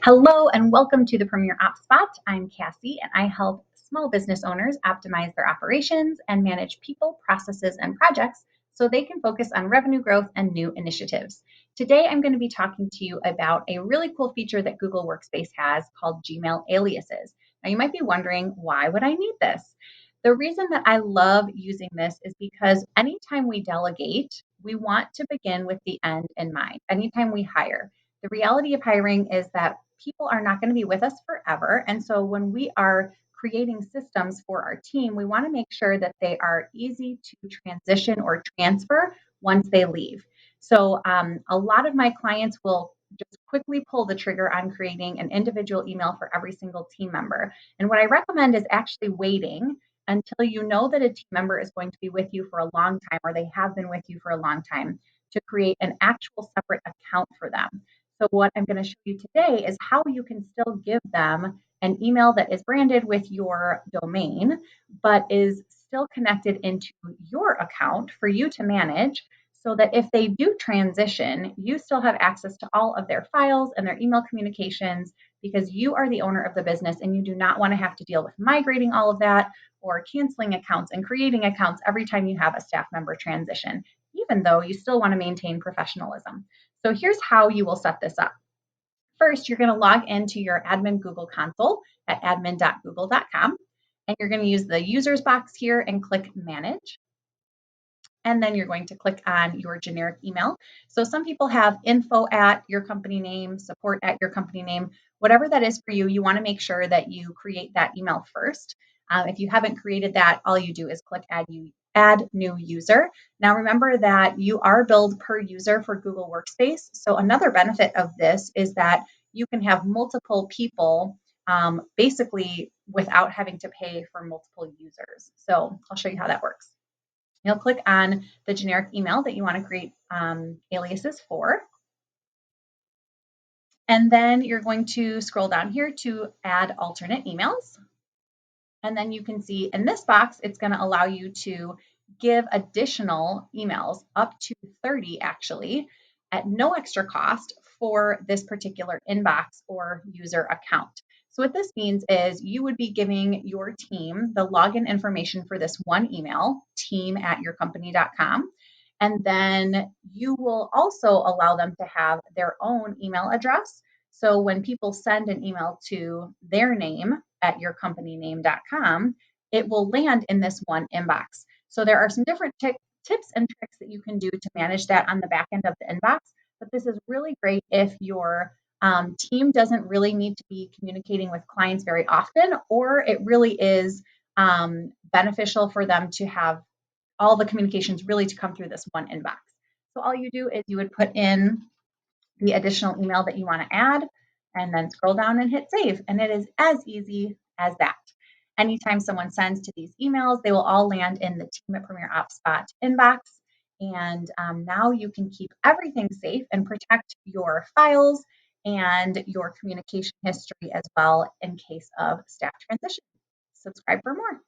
Hello and welcome to the Premier Ops Spot. I'm Cassie and I help small business owners optimize their operations and manage people, processes, and projects so they can focus on revenue growth and new initiatives. Today, I'm going to be talking to you about a really cool feature that Google Workspace has called Gmail aliases. Now, you might be wondering, why would I need this? The reason that I love using this is because anytime we delegate, we want to begin with the end in mind. Anytime we hire, the reality of hiring is that people are not going to be with us forever. And so when we are creating systems for our team, we want to make sure that they are easy to transition or transfer once they leave. So a lot of my clients will just quickly pull the trigger on creating an individual email for every single team member. And what I recommend is actually waiting until you know that a team member is going to be with you for a long time or they have been with you for a long time to create an actual separate account for them. So what I'm going to show you today is how you can still give them an email that is branded with your domain, but is still connected into your account for you to manage so that if they do transition, you still have access to all of their files and their email communications because you are the owner of the business and you do not want to have to deal with migrating all of that or canceling accounts and creating accounts every time you have a staff member transition, even though you still want to maintain professionalism. So here's how you will set this up. First, you're going to log into your admin Google console at admin.google.com, and you're going to use the users box here and click manage. And then you're going to click on your generic email. So some people have info at your company name, support at your company name, whatever that is for you, you want to make sure that you create that email first. If you haven't created that, all you do is click add new user. Now remember that you are billed per user for Google Workspace. So another benefit of this is that you can have multiple people basically without having to pay for multiple users. So I'll show you how that works. You'll click on the generic email that you want to create aliases for. And then you're going to scroll down here to add alternate emails. And then you can see in this box, it's going to allow you to give additional emails, up to 30 actually, at no extra cost for this particular inbox or user account. So what this means is you would be giving your team the login information for this one email, team@yourcompany.com. And then you will also allow them to have their own email address. So when people send an email to their name at yourcompanyname.com, it will land in this one inbox. So there are some different tips and tricks that you can do to manage that on the back end of the inbox. But this is really great if your team doesn't really need to be communicating with clients very often, or it really is beneficial for them to have all the communications really to come through this one inbox. So all you do is you would put in the additional email that you want to add and then scroll down and hit save. And it is as easy as that. Anytime someone sends to these emails, they will all land in the Team at Premier Ops Spot inbox. And now you can keep everything safe and protect your files and your communication history as well in case of staff transition. Subscribe for more.